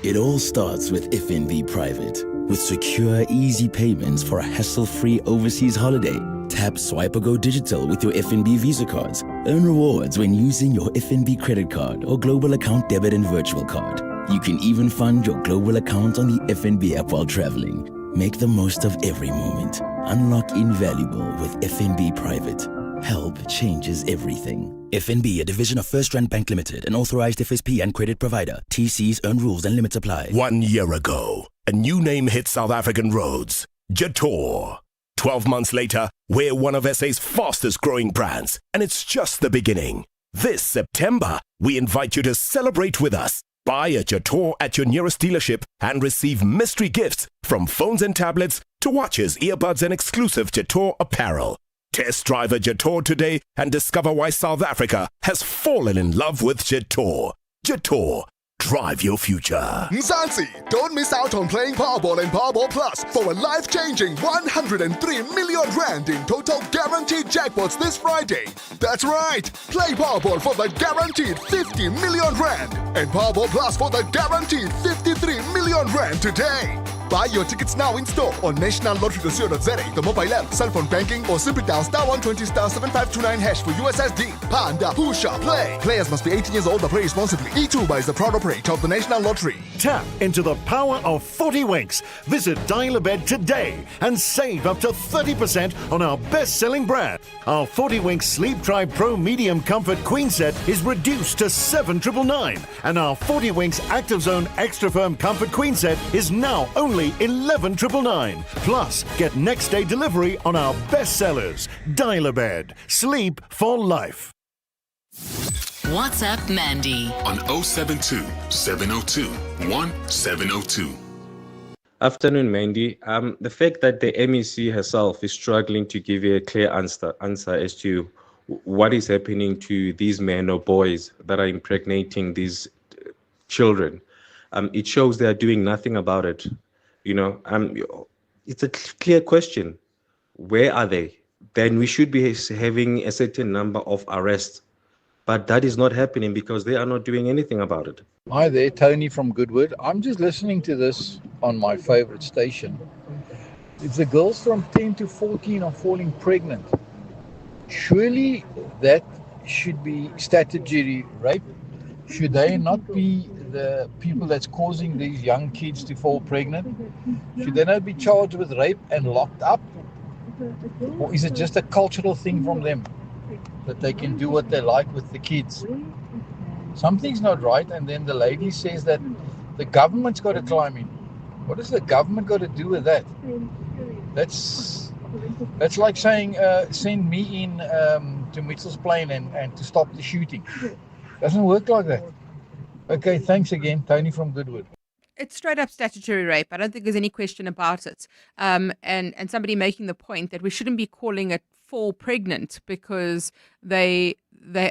It all starts with FNB Private. With secure, easy payments for a hassle-free overseas holiday. Tap, swipe, or go digital with your FNB Visa cards. Earn rewards when using your FNB credit card or global account debit and virtual card. You can even fund your global account on the FNB app while traveling. Make the most of every moment. Unlock invaluable with FNB Private. Help changes everything. FNB, a division of First Rand Bank Limited, an authorized FSP and credit provider. TCs, earn rules and limits apply. 1 year ago, a new name hit South African roads, Jator. 12 months later, we're one of SA's fastest growing brands, and it's just the beginning. This September, we invite you to celebrate with us. Buy a Jator at your nearest dealership and receive mystery gifts from phones and tablets to watches, earbuds, and exclusive Jator apparel. Test drive a Jator today and discover why South Africa has fallen in love with Jator. Jator. Drive your future. Mzansi, don't miss out on playing Powerball and Powerball Plus for a life-changing 103 million rand in total guaranteed jackpots this Friday. That's right. Play Powerball for the guaranteed 50 million rand and Powerball Plus for the guaranteed 53 million rand today. Buy your tickets now in store on nationallottery.co.za, the mobile app, cell phone banking, or simply dial *120 *7529# for USSD. Panda, Pusha, play. Players must be 18 years old or play responsibly. E2 is the proud operator of the National Lottery. Tap into the power of 40 Winks. Visit Dial-A-Bed today and save up to 30% on our best-selling brand. Our 40 Winks Sleep Tribe Pro Medium Comfort Queen Set is reduced to 7,999, and our 40 Winks Active Zone Extra Firm Comfort Queen Set is now only 11,999. Plus, get next day delivery on our best sellers. Dial-A-Bed. Sleep for life. WhatsApp Mandy on 072 702 1702. Afternoon, Mandy. The fact that the MEC herself is struggling to give you a clear answer as to what is happening to these men or boys that are impregnating these children, it shows they are doing nothing about it. It's a clear question. Where are they? Then we should be having a certain number of arrests. But that is not happening because they are not doing anything about it. Hi there, Tony from Goodwood. I'm just listening to this on my favorite station. If the girls from 10 to 14 are falling pregnant, surely that should be statutory rape. Should they not be the people that's causing these young kids to fall pregnant? Should they not be charged with rape and locked up? Or is it just a cultural thing from them that they can do what they like with the kids? Something's not right. And then the lady says that the government's got to climb in. What has the government got to do with that? That's like saying send me in to Mitchell's Plain and to stop the shooting. Doesn't work like that. Okay, thanks again, Tony from Goodwood. It's straight up statutory rape. I don't think there's any question about it. And somebody making the point that we shouldn't be calling it fall pregnant because they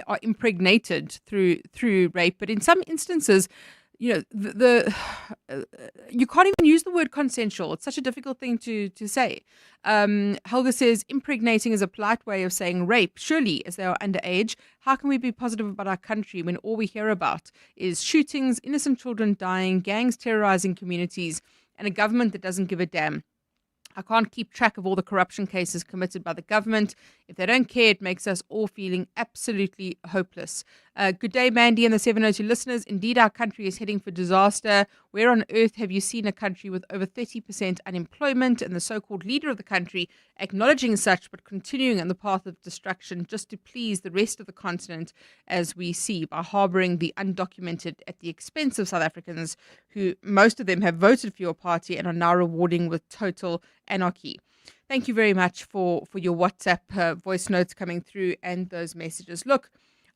are impregnated through rape. But in some instances, you can't even use the word consensual. It's such a difficult thing to say. Helga says impregnating is a polite way of saying rape. Surely, as they are underage, how can we be positive about our country when all we hear about is shootings, innocent children dying, gangs terrorizing communities, and a government that doesn't give a damn? I can't keep track of all the corruption cases committed by the government. If they don't care, it makes us all feeling absolutely hopeless. Good day, Mandy and the 702 listeners. Indeed, our country is heading for disaster. Where on earth have you seen a country with over 30% unemployment and the so-called leader of the country acknowledging such but continuing on the path of destruction just to please the rest of the continent, as we see, by harbouring the undocumented at the expense of South Africans who, most of them, have voted for your party and are now rewarding with total anarchy. Thank you very much for your WhatsApp voice notes coming through and those messages. Look,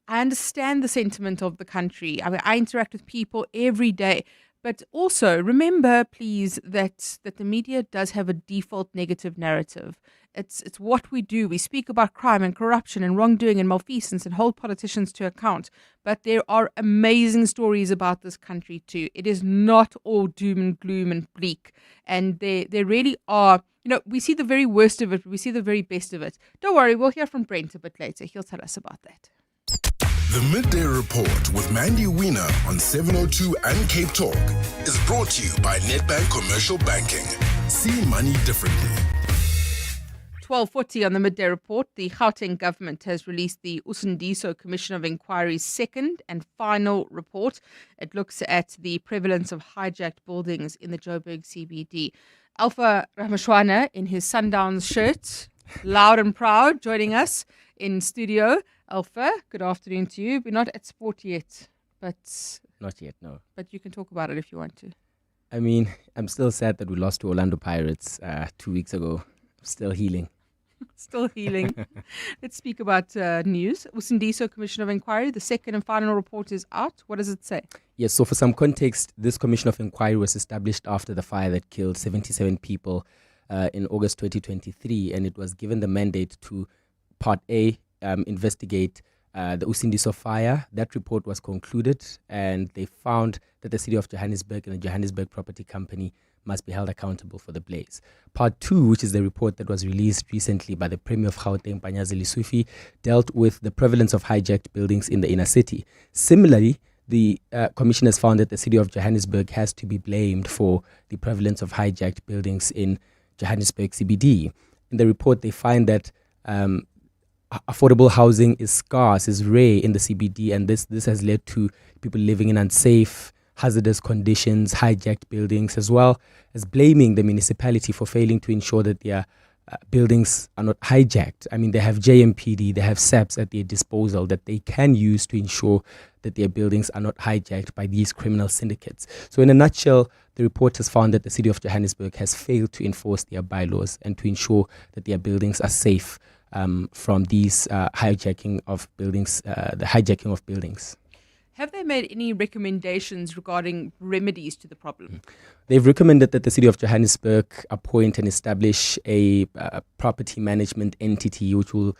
I understand the sentiment of the country. I mean, I interact with people every day, But also remember, please, that the media does have a default negative narrative. It's what we do. We speak about crime and corruption and wrongdoing and malfeasance and hold politicians to account. But there are amazing stories about this country too. It is not all doom and gloom and bleak. And there really are, we see the very worst of it, but we see the very best of it. Don't worry, we'll hear from Brent a bit later. He'll tell us about that. The Midday Report with Mandy Wiener on 702 and Cape Talk is brought to you by Nedbank Commercial Banking. See money differently. 12:40 on the Midday Report. The Gauteng government has released the Usindiso Commission of Inquiry's second and final report. It looks at the prevalence of hijacked buildings in the Joburg CBD. Alpha Ramashwana in his Sundowns shirt, loud and proud, joining us in studio. Alpha, good afternoon to you. We're not at sport yet, but... Not yet, no. But you can talk about it if you want to. I mean, I'm still sad that we lost to Orlando Pirates 2 weeks ago. Still healing. Still healing. Let's speak about news. Usindiso Commission of Inquiry, the second and final report is out. What does it say? Yes, so for some context, this Commission of Inquiry was established after the fire that killed 77 people in August 2023, and it was given the mandate to, Part A, investigate the Usindiso fire. That report was concluded, and they found that the city of Johannesburg and the Johannesburg Property Company must be held accountable for the blaze. Part 2, which is the report that was released recently by the Premier of Gauteng, Panyazi Lesufi, dealt with the prevalence of hijacked buildings in the inner city. Similarly, the commission has found that the city of Johannesburg has to be blamed for the prevalence of hijacked buildings in Johannesburg CBD. In the report, they find that affordable housing is scarce, is rare in the CBD, and this has led to people living in unsafe, hazardous conditions, hijacked buildings, as well as blaming the municipality for failing to ensure that their buildings are not hijacked. I mean, they have JMPD, they have SAPs at their disposal that they can use to ensure that their buildings are not hijacked by these criminal syndicates. So in a nutshell, the report has found that the city of Johannesburg has failed to enforce their bylaws and to ensure that their buildings are safe from these hijacking of buildings, the hijacking of buildings. Have they made any recommendations regarding remedies to the problem? They've recommended that the city of Johannesburg appoint and establish a property management entity which will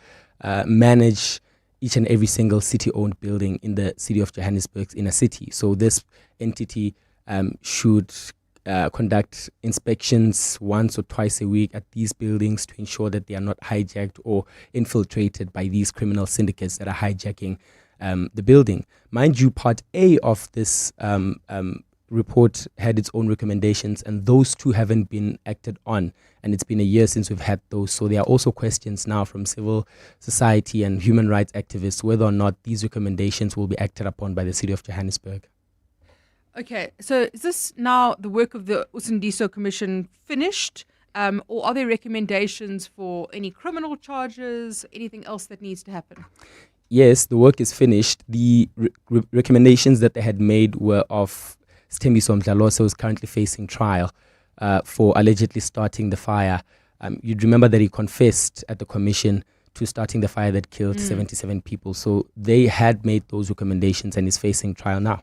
manage each and every single city-owned building in the city of Johannesburg's inner city. So this entity should conduct inspections once or twice a week at these buildings to ensure that they are not hijacked or infiltrated by these criminal syndicates that are hijacking the building. Mind you, Part A of this report had its own recommendations, and those two haven't been acted on, and it's been a year since we've had those. So there are also questions now from civil society and human rights activists whether or not these recommendations will be acted upon by the city of Johannesburg. Okay, so is this now the work of the Usindiso Commission finished? Or are there recommendations for any criminal charges, anything else that needs to happen? Yes, the work is finished. The recommendations that they had made were of Sthembiso Mdlalosa, who is currently facing trial for allegedly starting the fire. You'd remember that he confessed at the commission to starting the fire that killed 77 people. So they had made those recommendations and is facing trial now.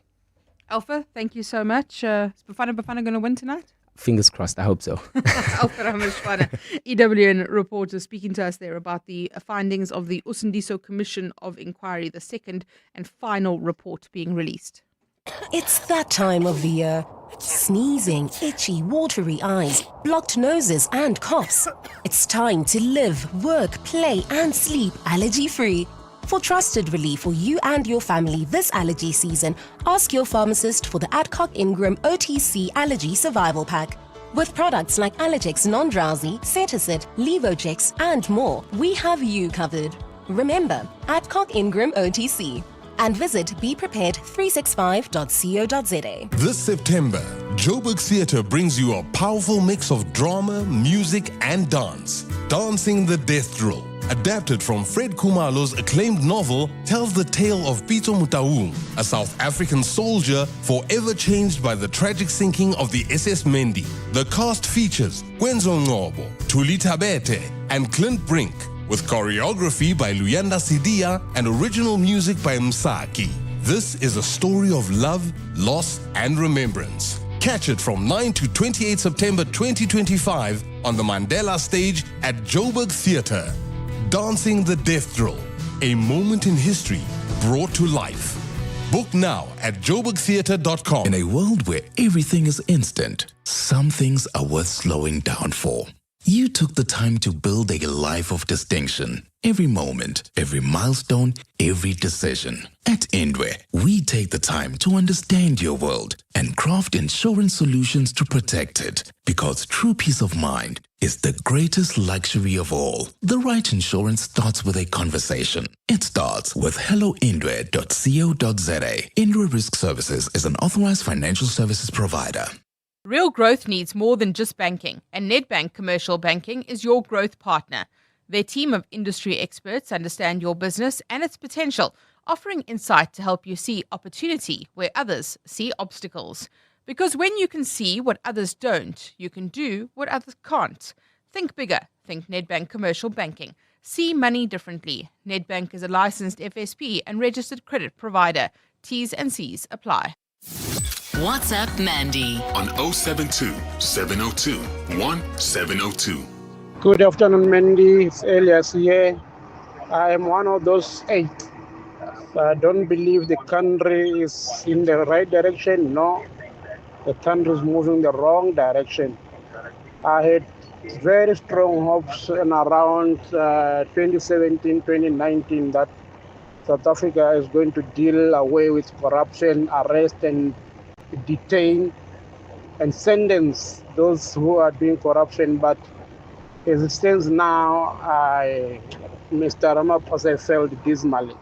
Alpha, thank you so much. Is Bafana going to win tonight? Fingers crossed, I hope so. Alpha Ramashwana, EWN reporter, speaking to us there about the findings of the Usindiso Commission of Inquiry, the second and final report being released. It's that time of the year. Sneezing, itchy, watery eyes, blocked noses and coughs. It's time to live, work, play and sleep allergy-free. For trusted relief for you and your family this allergy season, ask your pharmacist for the Adcock Ingram OTC Allergy Survival Pack. With products like Allergex Non-Drowsy, Cetacid, Levogex and more, we have you covered. Remember, Adcock Ingram OTC. And visit beprepared365.co.za. This September, Joburg Theatre brings you a powerful mix of drama, music, and dance. Dancing the Death Drill, adapted from Fred Khumalo's acclaimed novel, tells the tale of Pito Mutaung, a South African soldier forever changed by the tragic sinking of the SS Mandy. The cast features Kwenzo Ngobo, Tuli Tabete, and Clint Brink, with choreography by Luyanda Sidia and original music by Msaki. This is a story of love, loss, and remembrance. Catch it from 9 to 28 September 2025 on the Mandela stage at Joburg Theatre. Dancing the Death Drill, a moment in history brought to life. Book now at joburgtheatre.com. In a world where everything is instant, some things are worth slowing down for. You took the time to build a life of distinction. Every moment, every milestone, every decision. At Indwe, we take the time to understand your world and craft insurance solutions to protect it. Because true peace of mind is the greatest luxury of all. The right insurance starts with a conversation. It starts with helloindwe.co.za. Indwe Risk Services is an authorized financial services provider. Real growth needs more than just banking, and Nedbank Commercial Banking is your growth partner. Their team of industry experts understand your business and its potential, offering insight to help you see opportunity where others see obstacles. Because when you can see what others don't, you can do what others can't. Think bigger. Think Nedbank Commercial Banking. See money differently. Nedbank is a licensed FSP and registered credit provider. T's and C's apply. WhatsApp Mandy on 072 702 1702. Good afternoon, Mandy. It's Elias here. I am one of those 8. I don't believe the country is in the right direction. No, the country is moving the wrong direction. I had very strong hopes in around 2017, 2019 that South Africa is going to deal away with corruption, arrest and detain and sentence those who are doing corruption. But as it stands now, Mr. Ramaphosa failed dismally.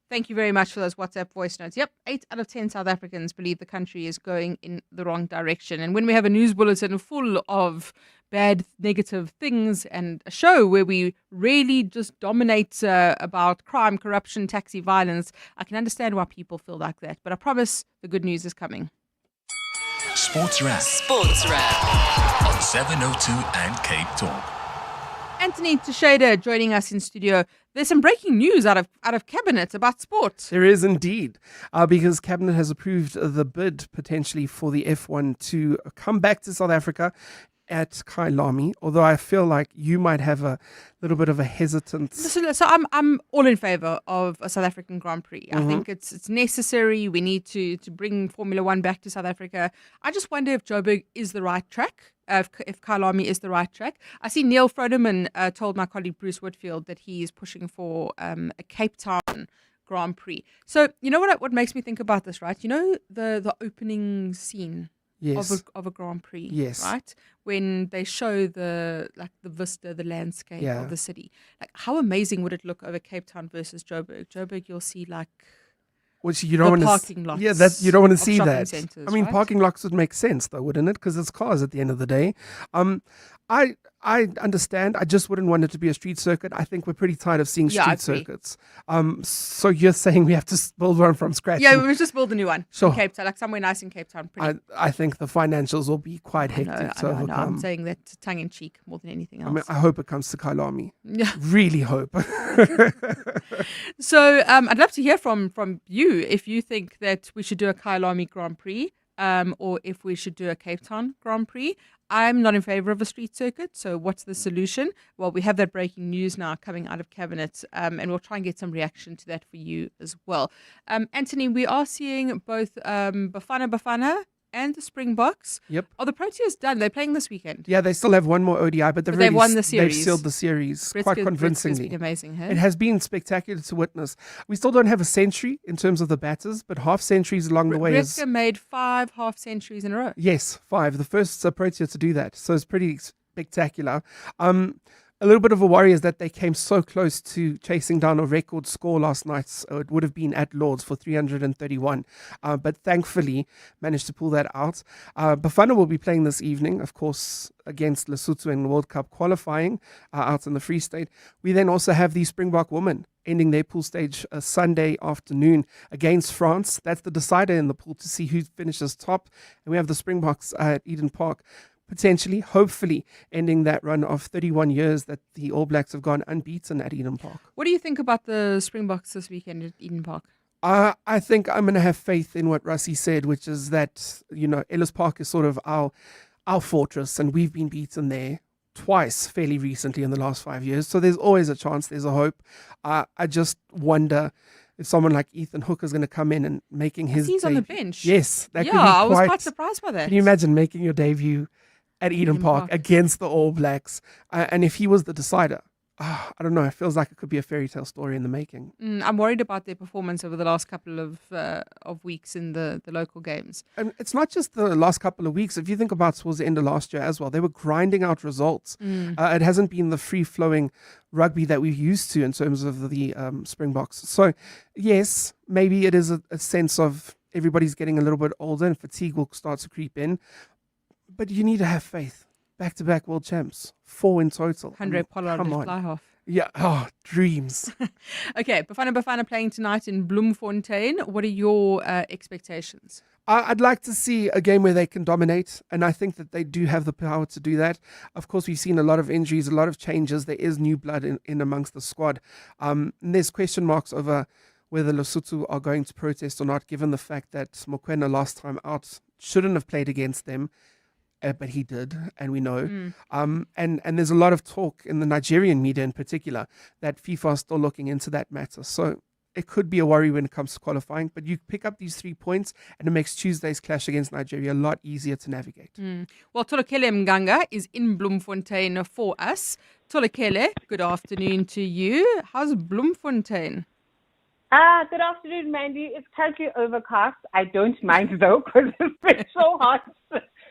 Thank you very much for those WhatsApp voice notes. Yep, 8 out of 10 South Africans believe the country is going in the wrong direction. And when we have a news bulletin full of bad, negative things and a show where we really just dominate about crime, corruption, taxi violence, I can understand why people feel like that. But I promise the good news is coming. Sports Wrap on 702 and Cape Talk. Anthony Teixeira joining us in studio. There's some breaking news out of Cabinet about sport. There is indeed, because Cabinet has approved the bid potentially for the F1 to come back to South Africa at Kailami, although I feel like you might have a little bit of a hesitance. So I'm all in favour of a South African Grand Prix. I think it's necessary. We need to bring Formula One back to South Africa. I just wonder if Joburg is the right track. If Kailami is the right track. I see Neil Frodeman told my colleague Bruce Whitfield that he is pushing for a Cape Town Grand Prix. So you know what makes me think about this, right? You know the opening scene. Yes. Of a Grand Prix, yes, right? When they show the vista, the landscape of the city. Like, how amazing would it look over Cape Town versus Joburg? Joburg, you'll see which you don't want parking lots. Yeah, that you don't want to see that. Centers, I mean, right? parking lots would make sense, though, wouldn't it? Because it's cars at the end of the day. I understand. I just wouldn't want it to be a street circuit. I think we're pretty tired of seeing street circuits. So you're saying we have to build one from scratch? Yeah, we just build a new one. Sure. In Cape Town, like somewhere nice in Cape Town. I think the financials will be quite hectic. I know. I'm saying that tongue in cheek more than anything else. I mean, I hope it comes to Kailami. Yeah. Really hope. So I'd love to hear from you if you think that we should do a Kailami Grand Prix or if we should do a Cape Town Grand Prix. I'm not in favour of a street circuit, so what's the solution? Well, we have that breaking news now coming out of Cabinet, and we'll try and get some reaction to that for you as well. Anthony, we are seeing both Bafana and the Springboks. Yep. Are the Proteas done? They're playing this weekend. Yeah, they still have one more ODI, but they've won the series. They've sealed the series quite convincingly. It's been amazing, hey? It has been spectacular to witness. We still don't have a century in terms of the batters, but half centuries along the way. Retka made 5 half centuries in a row. Yes, 5. The first Protea to do that. So it's pretty spectacular. A little bit of a worry is that they came so close to chasing down a record score last night. So it would have been at Lords for 331. But thankfully managed to pull that out. Bafana will be playing this evening, of course, against Lesotho in World Cup qualifying out in the Free State. We then also have the Springbok women ending their pool stage Sunday afternoon against France. That's the decider in the pool to see who finishes top. And we have the Springboks at Eden Park, potentially, hopefully, ending that run of 31 years that the All Blacks have gone unbeaten at Eden Park. What do you think about the Springboks this weekend at Eden Park? I think I'm going to have faith in what Rassie said, which is that, Ellis Park is sort of our fortress, and we've been beaten there twice fairly recently in the last 5 years. So there's always a chance, there's a hope. I just wonder if someone like Ethan Hooker is going to come in and making his He's on the debut. bench. Yes, that could be I was quite surprised by that. Can you imagine making your debut at Eden Park against the All Blacks? And if he was the decider, I don't know. It feels like it could be a fairy tale story in the making. I'm worried about their performance over the last couple of weeks in the local games. And it's not just the last couple of weeks. If you think about towards the end of last year as well, they were grinding out results. It hasn't been the free-flowing rugby that we're used to in terms of the Springboks. So, yes, maybe it is a sense of everybody's getting a little bit older and fatigue will start to creep in. But you need to have faith. Back-to-back world champs, 4 in total. Andre Pollard come and on. Flyhoff. Yeah, dreams. Okay, Bafana playing tonight in Bloemfontein. What are your expectations? I'd like to see a game where they can dominate, and I think that they do have the power to do that. Of course, we've seen a lot of injuries, a lot of changes. There is new blood in amongst the squad. And there's question marks over whether Lesotho are going to protest or not, given the fact that Mokoena last time out shouldn't have played against them. But he did, and we know. And there's a lot of talk in the Nigerian media in particular that FIFA is still looking into that matter. So it could be a worry when it comes to qualifying. But you pick up these 3 points, and it makes Tuesday's clash against Nigeria a lot easier to navigate. Well, Tolekele Mganga is in Bloemfontein for us. Tolekele, good afternoon to you. How's Bloemfontein? Good afternoon, Mandy. It's currently overcast. I don't mind, though, because it's been so hot.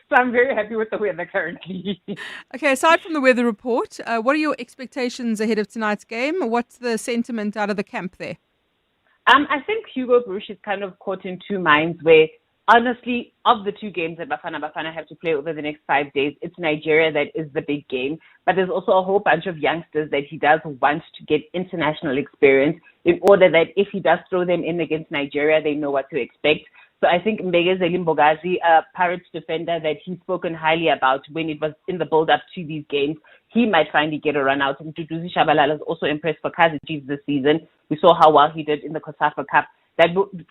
So I'm very happy with the weather currently. Okay, aside from the weather report, what are your expectations ahead of tonight's game? What's the sentiment out of the camp there? I think Hugo Bruce is kind of caught in two minds where, honestly, of the two games that Bafana have to play over the next 5 days, it's Nigeria that is the big game. But there's also a whole bunch of youngsters that he does want to get international experience in order that if he does throw them in against Nigeria, they know what to expect. So I think Mbegezeli Mbogazi, a Pirates defender that he's spoken highly about when it was in the build-up to these games, he might finally get a run out. And Duduzi Shabalala is also impressed for Kaizer Chiefs this season. We saw how well he did in the COSAFA Cup.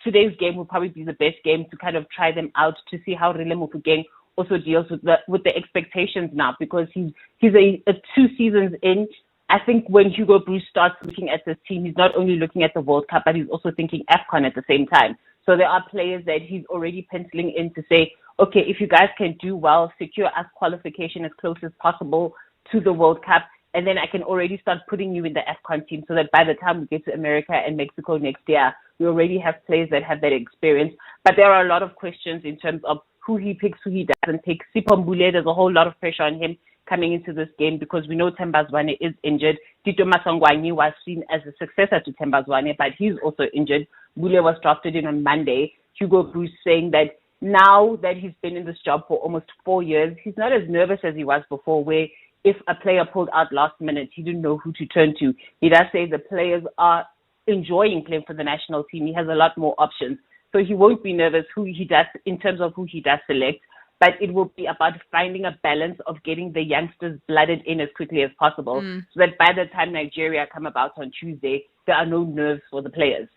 Today's game will probably be the best game to kind of try them out to see how Rile Mofokeng also deals with the expectations now, because he's a 2 seasons in. I think when Hugo Bruce starts looking at this team, he's not only looking at the World Cup, but he's also thinking AFCON at the same time. So there are players that he's already penciling in to say, okay, if you guys can do well, secure us qualification as close as possible to the World Cup, and then I can already start putting you in the AFCON team so that by the time we get to America and Mexico next year, we already have players that have that experience. But there are a lot of questions in terms of who he picks, who he doesn't pick. Sipho Mbule, there's a whole lot of pressure on him coming into this game because we know Themba Zwane is injured. Tito Masongwanyi was seen as a successor to Themba Zwane, but he's also injured. Mbule was drafted in on Monday. Hugo Bruce saying that now that he's been in this job for almost 4 years, he's not as nervous as he was before, where if a player pulled out last minute, he didn't know who to turn to. He does say the players are enjoying playing for the national team. He has a lot more options. So he won't be nervous who he does in terms of who he does select. But it will be about finding a balance of getting the youngsters blooded in as quickly as possible so that by the time Nigeria come about on Tuesday, there are no nerves for the players.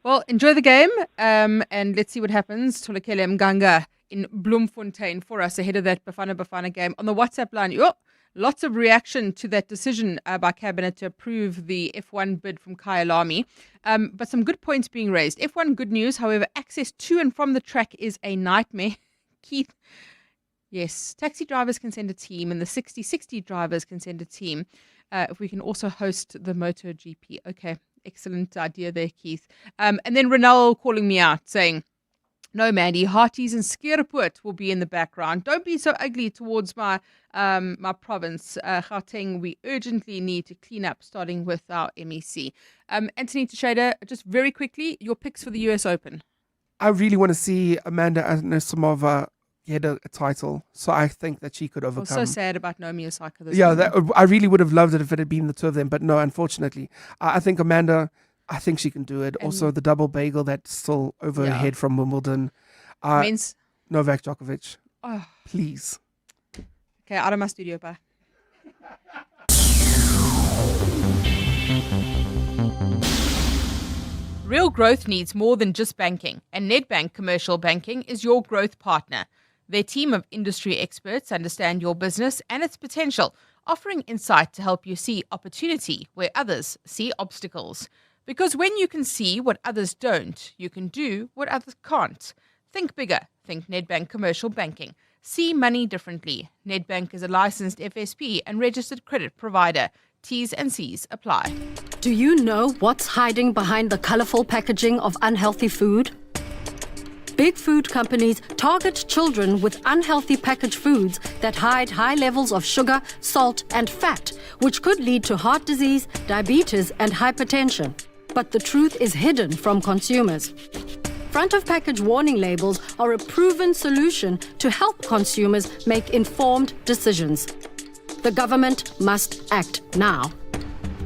Well, enjoy the game and let's see what happens. Tolekele Mganga in Bloemfontein for us ahead of that Bafana game. On the WhatsApp line, lots of reaction to that decision by Cabinet to approve the F1 bid from Kyalami. But some good points being raised. F1 good news, however, access to and from the track is a nightmare. Keith, yes, taxi drivers can send a team and the 60/60 drivers can send a team. If we can also host the MotoGP. Okay, excellent idea there, Keith. And then Ronaldo calling me out saying, no, Mandy, Harties and Skierpoort will be in the background. Don't be so ugly towards my province, Gauteng. We urgently need to clean up, starting with our MEC. Anthony Teixeira, just very quickly, your picks for the US Open. I really want to see Amanda Anisimova get a title, so I think that she could overcome. I was so sad about Naomi Osaka this I really would have loved it if it had been the two of them, but no, unfortunately. I think Amanda, I think she can do it. And also the double bagel that's still over her head from Wimbledon. Means Novak Djokovic. Oh. Please. Okay, out of my studio, bye. Real growth needs more than just banking, and Nedbank Commercial Banking is your growth partner. Their team of industry experts understand your business and its potential, offering insight to help you see opportunity where others see obstacles. Because when you can see what others don't, you can do what others can't. Think bigger. Think Nedbank Commercial Banking. See money differently. Nedbank is a licensed FSP and registered credit provider. T's and C's apply. Do you know what's hiding behind the colorful packaging of unhealthy food? Big food companies target children with unhealthy packaged foods that hide high levels of sugar, salt, and fat, which could lead to heart disease, diabetes, and hypertension. But the truth is hidden from consumers. Front of package warning labels are a proven solution to help consumers make informed decisions. The government must act now.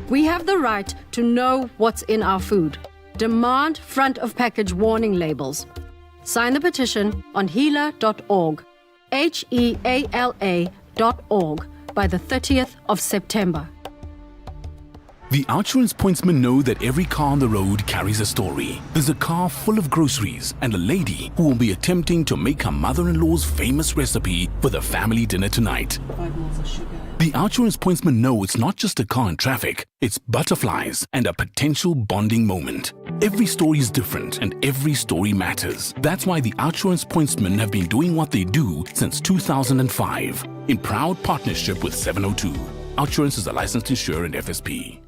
We have the right to know what's in our food. Demand front of package warning labels. Sign the petition on heala.org, HEALA.org, by the 30th of September. The Outsurance pointsmen know that every car on the road carries a story. There's a car full of groceries and a lady who will be attempting to make her mother-in-law's famous recipe for the family dinner tonight. 5 mils of sugar. The Outsurance pointsmen know it's not just a car in traffic, it's butterflies and a potential bonding moment. Every story is different and every story matters. That's why the Outsurance pointsmen have been doing what they do since 2005, in proud partnership with 702. Outsurance is a licensed insurer and FSP.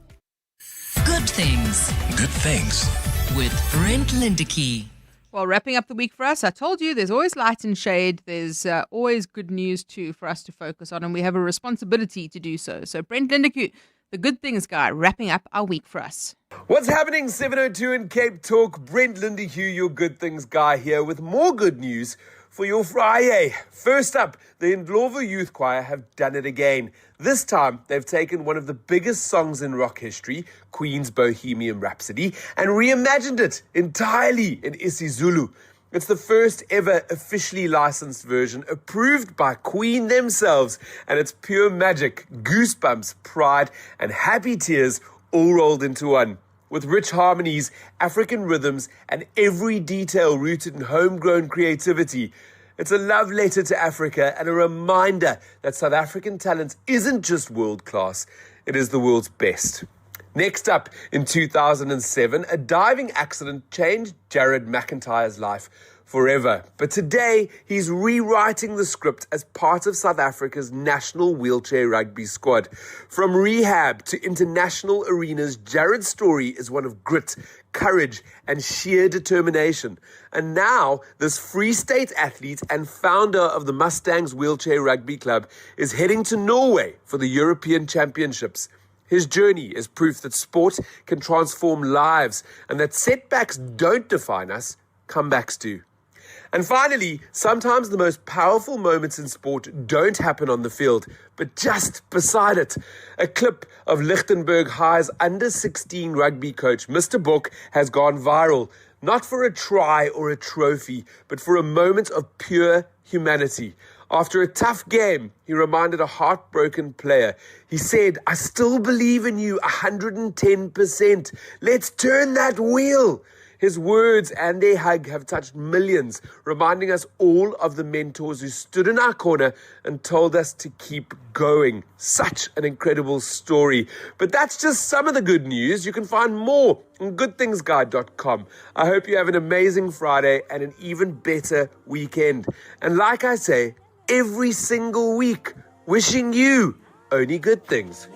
Good things. Good things. With Brent Lindeke. Well, wrapping up the week for us, I told you there's always light and shade. There's always good news too for us to focus on, and we have a responsibility to do so. So Brent Lindeke, the good things guy, wrapping up our week for us. What's happening, 702 in Cape Talk? Brent Lindeke, your good things guy, here with more good news for your Friday. First up, the Ndlovu Youth Choir have done it again. This time, they've taken one of the biggest songs in rock history, Queen's Bohemian Rhapsody, and reimagined it entirely in isiZulu. It's the first ever officially licensed version approved by Queen themselves, and it's pure magic, goosebumps, pride, and happy tears all rolled into one. With rich harmonies, African rhythms, and every detail rooted in homegrown creativity. It's a love letter to Africa and a reminder that South African talent isn't just world class, it is the world's best. Next up, in 2007, a diving accident changed Jared McIntyre's life forever. But today, he's rewriting the script as part of South Africa's national wheelchair rugby squad. From rehab to international arenas, Jared's story is one of grit, courage, and sheer determination. And now, this Free State athlete and founder of the Mustangs Wheelchair Rugby Club is heading to Norway for the European Championships. His journey is proof that sport can transform lives and that setbacks don't define us, comebacks do. And finally, sometimes the most powerful moments in sport don't happen on the field, but just beside it. A clip of Lichtenberg High's under-16 rugby coach, Mr. Book, has gone viral, not for a try or a trophy, but for a moment of pure humanity. After a tough game, he reminded a heartbroken player. He said, "I still believe in you 110%. Let's turn that wheel." His words and their hug have touched millions, reminding us all of the mentors who stood in our corner and told us to keep going. Such an incredible story. But that's just some of the good news. You can find more on goodthingsguide.com. I hope you have an amazing Friday and an even better weekend. And like I say, every single week, wishing you only good things.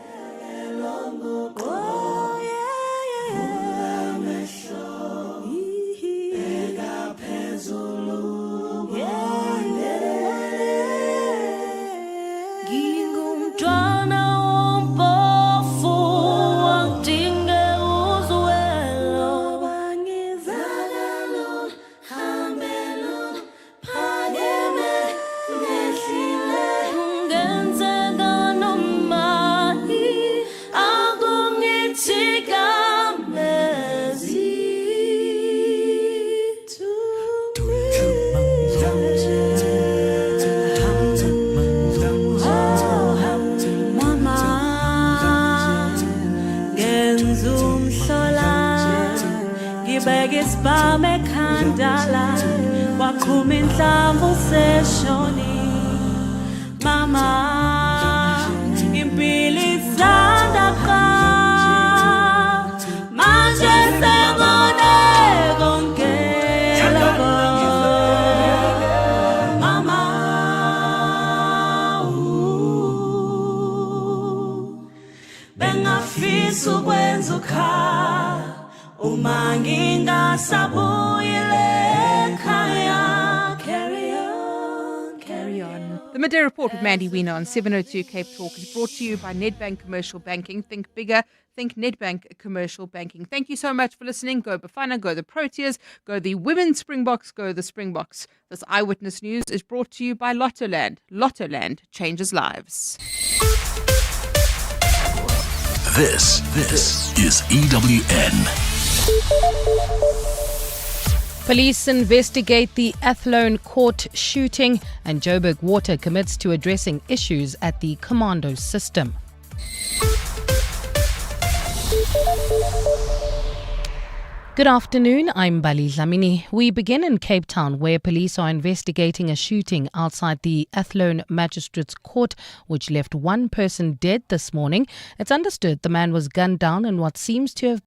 ngibeke isibhamu ekhandala waqhuma inhlamvu seshoni mama impilo isanda qa manje sengone konkela mama bengafisa ukwenza ukhala uma ngingasabuyele ekhaya. Carry on. The Midday Report with Mandy Wiener on 702 Cape Talk is brought to you by Nedbank Commercial Banking. Think bigger. Think Nedbank Commercial Banking. Thank you so much for listening. Go Bafana, go the Proteas, go the Women's Springboks, go the Springboks. This Eyewitness News is brought to you by Lottoland. Lottoland changes lives. This is EWN. Police investigate the Athlone court shooting, and Joburg Water commits to addressing issues at the commando system. Good afternoon, I'm Bali Dlamini. We begin in Cape Town, where police are investigating a shooting outside the Athlone Magistrates Court, which left one person dead this morning. It's understood the man was gunned down in what seems to have